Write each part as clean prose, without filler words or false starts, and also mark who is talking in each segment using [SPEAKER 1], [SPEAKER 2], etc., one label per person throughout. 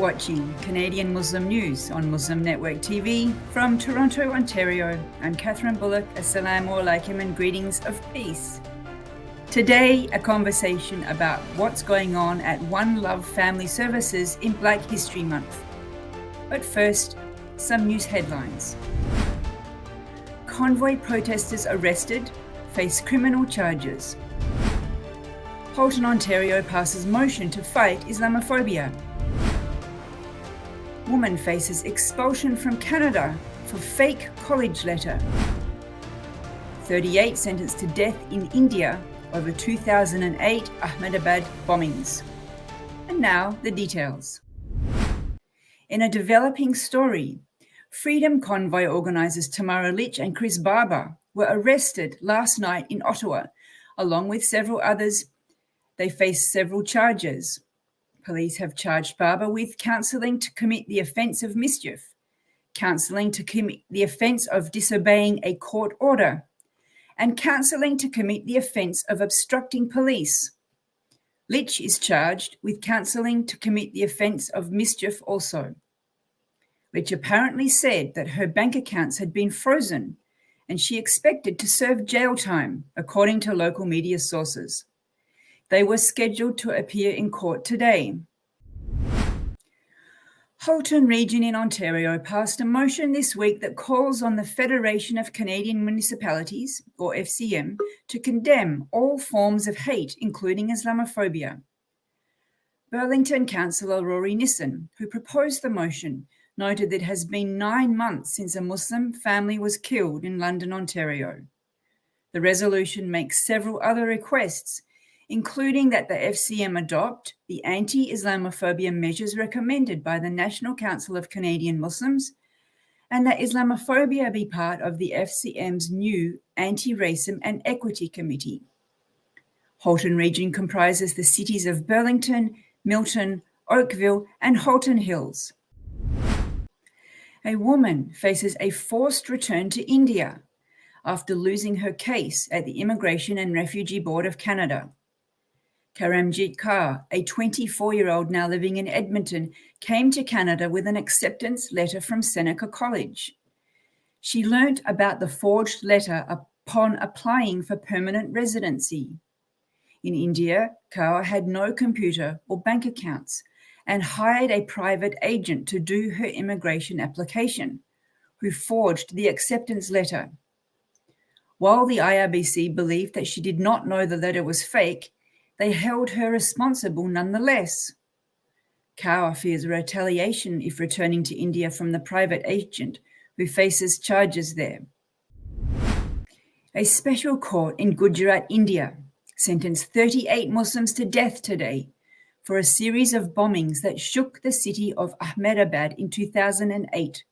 [SPEAKER 1] watching Canadian Muslim News on Muslim Network TV. From Toronto, Ontario, I'm Catherine Bullock. Assalamu alaikum and greetings of peace. Today, a conversation about what's going on at One Love Family Services in Black History Month. But first, some news headlines. Convoy protesters arrested, face criminal charges. Halton, Ontario passes motion to fight Islamophobia. Woman faces expulsion from Canada for fake college letter. 38 sentenced to death in India over 2008 Ahmedabad bombings. And now the details. In a developing story, Freedom Convoy organisers Tamara Lich and Chris Barber were arrested last night in Ottawa, along with several others. They face several charges. Police have charged Barber with counselling to commit the offence of mischief, counselling to commit the offence of disobeying a court order, and counselling to commit the offence of obstructing police. Lich is charged with counselling to commit the offence of mischief also. Lich apparently said that her bank accounts had been frozen and she expected to serve jail time, according to local media sources. They were scheduled to appear in court today. Halton Region in Ontario passed a motion this week that calls on the Federation of Canadian Municipalities, or FCM, to condemn all forms of hate, including Islamophobia. Burlington Councillor Rory Nissen, who proposed the motion, noted that it has been 9 months since a Muslim family was killed in London, Ontario. The resolution makes several other requests, including that the FCM adopt the anti-Islamophobia measures recommended by the National Council of Canadian Muslims, and that Islamophobia be part of the FCM's new Anti-Racism and Equity Committee. Halton Region comprises the cities of Burlington, Milton, Oakville, and Halton Hills. A woman faces a forced return to India after losing her case at the Immigration and Refugee Board of Canada. Karamjit Kaur, a 24-year-old now living in Edmonton, came to Canada with an acceptance letter from Seneca College. She learnt about the forged letter upon applying for permanent residency. In India, Kaur had no computer or bank accounts and hired a private agent to do her immigration application, who forged the acceptance letter. While the IRBC believed that she did not know the letter was fake, they held her responsible nonetheless. Kaur fears retaliation if returning to India from the private agent, who faces charges there. A special court in Gujarat, India, sentenced 38 Muslims to death today for a series of bombings that shook the city of Ahmedabad in 2008.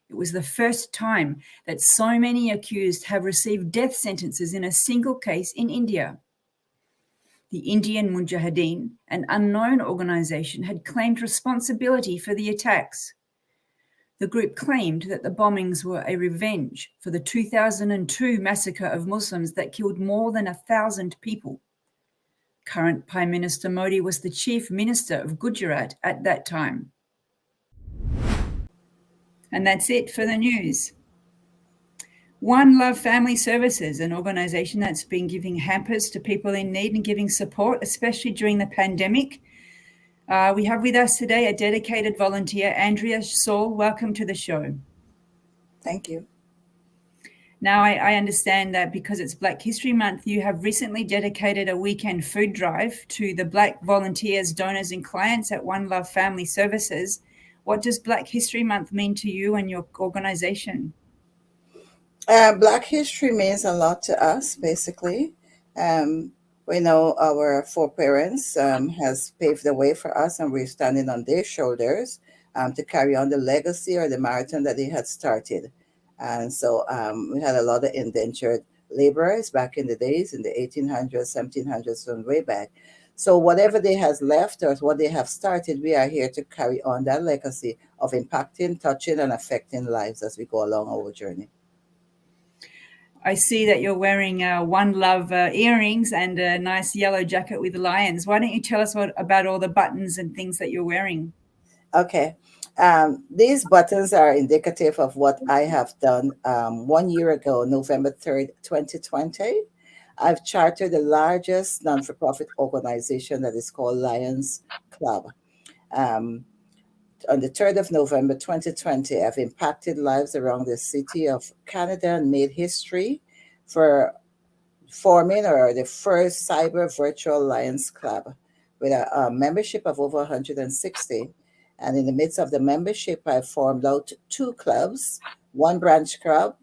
[SPEAKER 1] It was the first time that so many accused have received death sentences in a single case in India. The Indian Mujahideen, an unknown organisation, had claimed responsibility for the attacks. The group claimed that the bombings were a revenge for the 2002 massacre of Muslims that killed more than 1,000 people. Current Prime Minister Modi was the Chief Minister of Gujarat at that time. And that's it for the news. One Love Family Services, an organisation that's been giving hampers to people in need and giving support, especially during the pandemic. We have with us today a dedicated volunteer, Andrea Saul. Welcome to the show.
[SPEAKER 2] Thank you.
[SPEAKER 1] Now, I understand that because it's Black History Month, you have recently dedicated a weekend food drive to the Black volunteers, donors and clients at One Love Family Services. What does Black History Month mean to you and your organisation?
[SPEAKER 2] Black history means a lot to us, basically. We know our foreparents has paved the way for us, and we're standing on their shoulders to carry on the legacy or the marathon that they had started. And so we had a lot of indentured laborers back in the days, in the 1800s, 1700s, from way back. So whatever they has left or what they have started, we are here to carry on that legacy of impacting, touching, and affecting lives as we go along our journey.
[SPEAKER 1] I see that you're wearing One Love earrings and a nice yellow jacket with lions. Why don't you tell us about all the buttons and things that you're wearing?
[SPEAKER 2] Okay. These buttons are indicative of what I have done 1 year ago, November 3rd, 2020. I've chartered the largest non for profit organization that is called Lions Club. Um, on the 3rd of November 2020, I've impacted lives around the city of Canada and made history for forming or the first cyber virtual Lions Club with a membership of over 160. And in the midst of the membership, I formed out two clubs, one branch club,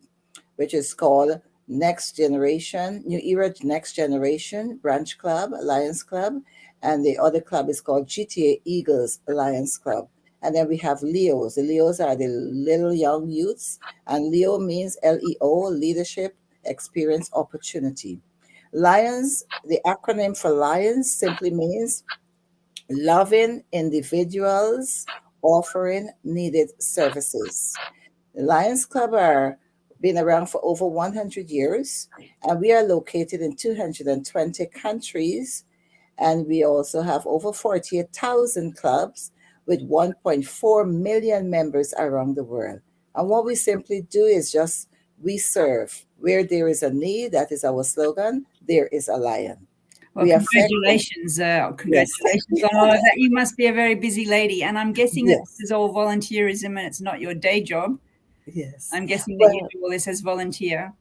[SPEAKER 2] which is called Next Generation, New Era Next Generation Branch Club, Lions Club. And the other club is called GTA Eagles Lions Club. And then we have Leos. The Leos are the little young youths. And Leo means LEO, leadership, experience, opportunity. Lions, the acronym for Lions simply means loving individuals offering needed services. The Lions Club are been around for over 100 years, and we are located in 220 countries, and we also have over 48,000 clubs with 1.4 million members around the world. And what we simply do is just we serve. Where there is a need, that is our slogan, there is a lion.
[SPEAKER 1] Well,
[SPEAKER 2] We affect them.
[SPEAKER 1] congratulations.
[SPEAKER 2] Yes.
[SPEAKER 1] Congratulations on all of that. You must be a very busy lady. And I'm guessing that this
[SPEAKER 2] Yes.
[SPEAKER 1] is all volunteerism and it's not your day job.
[SPEAKER 2] Yes.
[SPEAKER 1] I'm guessing that you
[SPEAKER 2] Well,
[SPEAKER 1] do all this as volunteer.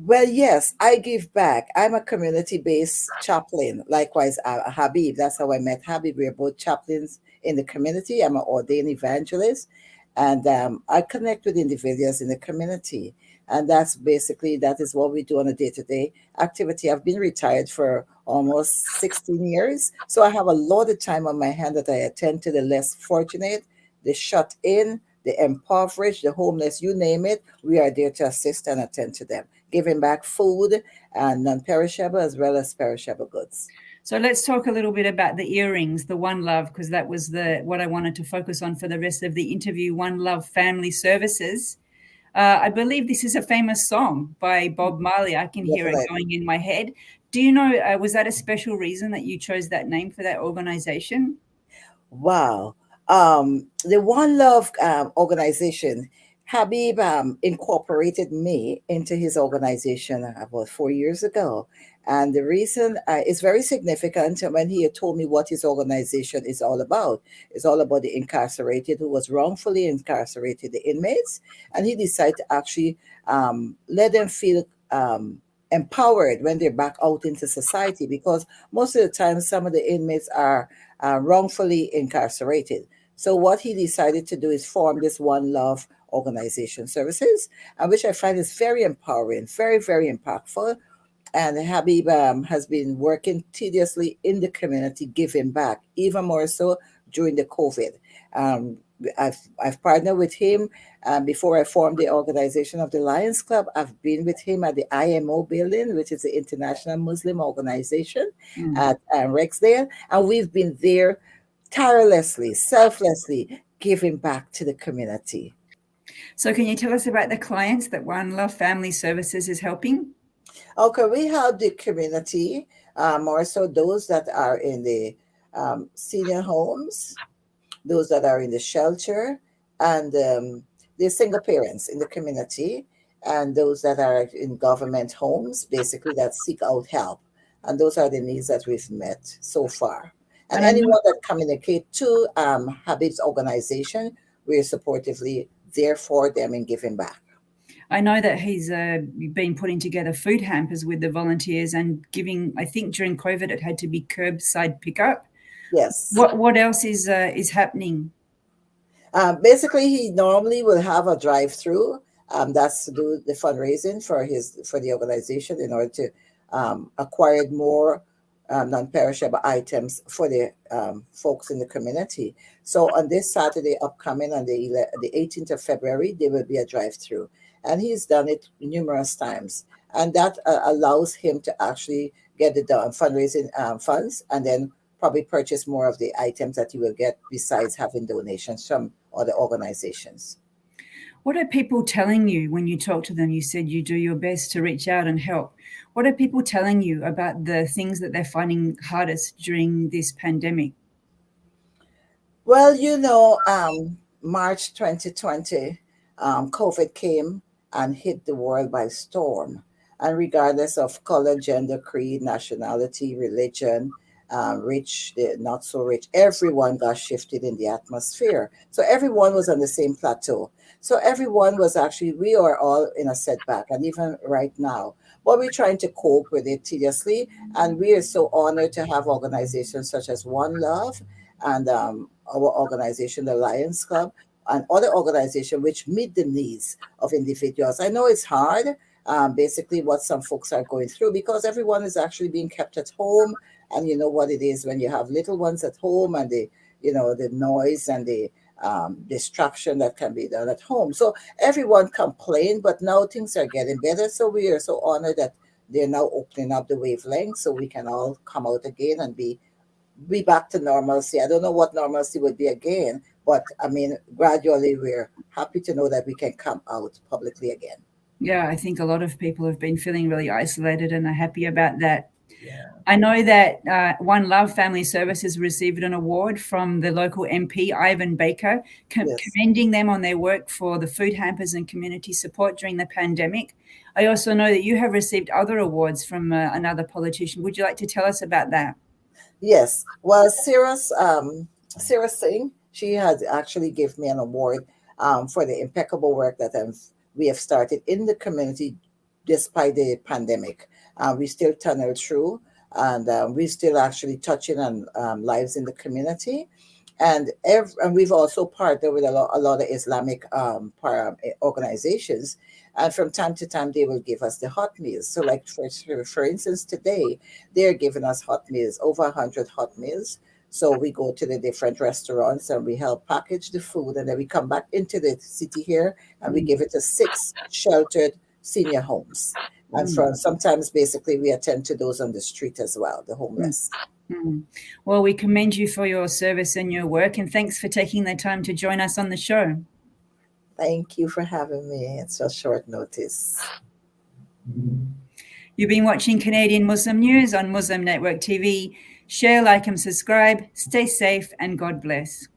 [SPEAKER 2] Well, yes, I give back. I'm a community-based chaplain. Likewise, Habib. That's how I met Habib. We're both chaplains in the community. I'm an ordained evangelist, and I connect with individuals in the community. And that's basically that is what we do on a day-to-day activity. I've been retired for almost 16 years, so I have a lot of time on my hand that I attend to the less fortunate, the shut in, the impoverished, the homeless, you name it. We are there to assist and attend to them, giving back food and non-perishable as well as perishable goods.
[SPEAKER 1] So let's talk a little bit about the earrings, the One Love, because that was what I wanted to focus on for the rest of the interview. One Love Family Services. I believe this is a famous song by Bob Marley. I can hear it
[SPEAKER 2] Definitely.
[SPEAKER 1] going in my head. Do you know, was that a special reason that you chose that name for that organization?
[SPEAKER 2] Wow. The One Love organization, Habib incorporated me into his organization about 4 years ago. And the reason is very significant when he had told me what his organization is all about. It's all about the incarcerated who was wrongfully incarcerated, the inmates. And he decided to actually let them feel empowered when they're back out into society, because most of the time some of the inmates are wrongfully incarcerated. So what he decided to do is form this One Love organization services, which I find is very empowering, very, very impactful. And Habib has been working tediously in the community, giving back, even more so during the COVID. Um, I've partnered with him before I formed the organization of the Lions Club. I've been with him at the IMO building, which is the International Muslim Organization at Rexdale. And we've been there tirelessly, selflessly giving back to the community.
[SPEAKER 1] So can you tell us about the clients that One Love Family Services is helping?
[SPEAKER 2] Okay, we help the community, more so those that are in the senior homes, those that are in the shelter, and the single parents in the community, and those that are in government homes, basically that seek out help. And those are the needs that we've met so far. And
[SPEAKER 1] And I know
[SPEAKER 2] anyone that communicate to Habib's organization, we're supportively there for them in giving back.
[SPEAKER 1] I know that he's been putting together food hampers with the volunteers and giving. I think during COVID it had to be curbside pickup.
[SPEAKER 2] Yes.
[SPEAKER 1] What else is happening?
[SPEAKER 2] Basically, he normally will have a drive-through. That's to do the fundraising for the organization in order to acquire more non-perishable items for the folks in the community. So on this Saturday upcoming, on the 18th of February, there will be a drive-through, and he's done it numerous times, and that allows him to actually get the fundraising funds, and then probably purchase more of the items that you will get besides having donations from other organizations.
[SPEAKER 1] What are people telling you when you talk to them? You said you do your best to reach out and help. What are people telling you about the things that they're finding hardest during this pandemic?
[SPEAKER 2] Well, March 2020, COVID came and hit the world by storm. And regardless of color, gender, creed, nationality, religion, rich, not so rich, everyone got shifted in the atmosphere. So everyone was on the same plateau. So everyone was actually, we are all in a setback. And even right now, but we're trying to cope with it tediously. And we are so honored to have organizations such as One Love and our organization, the Lions Club, and other organizations which meet the needs of individuals. I know it's hard, basically what some folks are going through because everyone is actually being kept at home. And you know what it is when you have little ones at home and the noise and the distraction that can be done at home. So everyone complained, but now things are getting better. So we are so honored that they're now opening up the wavelength so we can all come out again and be back to normalcy. I don't know what normalcy would be again, but I mean, gradually we're happy to know that we can come out publicly again.
[SPEAKER 1] Yeah, I think a lot of people have been feeling really isolated and are happy about that.
[SPEAKER 2] Yeah.
[SPEAKER 1] I know that One Love Family Services received an award from the local MP, Ivan Baker,
[SPEAKER 2] Yes.
[SPEAKER 1] commending them on their work for the food hampers and community support during the pandemic. I also know that you have received other awards from another politician. Would you like to tell us about that?
[SPEAKER 2] Yes. Well, Sarah Singh, she has actually given me an award for the impeccable work that we have started in the community despite the pandemic. We still tunnel through and we still actually touching on lives in the community. And we've also partnered with a lot of Islamic organizations. And from time to time, they will give us the hot meals. So, like for instance, today they're giving us hot meals, over 100 hot meals. So we go to the different restaurants and we help package the food, and then we come back into the city here and we
[SPEAKER 1] Mm,
[SPEAKER 2] give it to 6 sheltered senior homes. And
[SPEAKER 1] mm,
[SPEAKER 2] from sometimes, basically, we attend to those on the street as well, the
[SPEAKER 1] mm,
[SPEAKER 2] homeless.
[SPEAKER 1] mm. Well, we commend you for your service and your work, and thanks for taking the time to join us on the show.
[SPEAKER 2] Thank you for having me. It's a short notice.
[SPEAKER 1] You've been watching Canadian Muslim News on Muslim Network TV. Share, like, and subscribe. Stay safe, and God bless.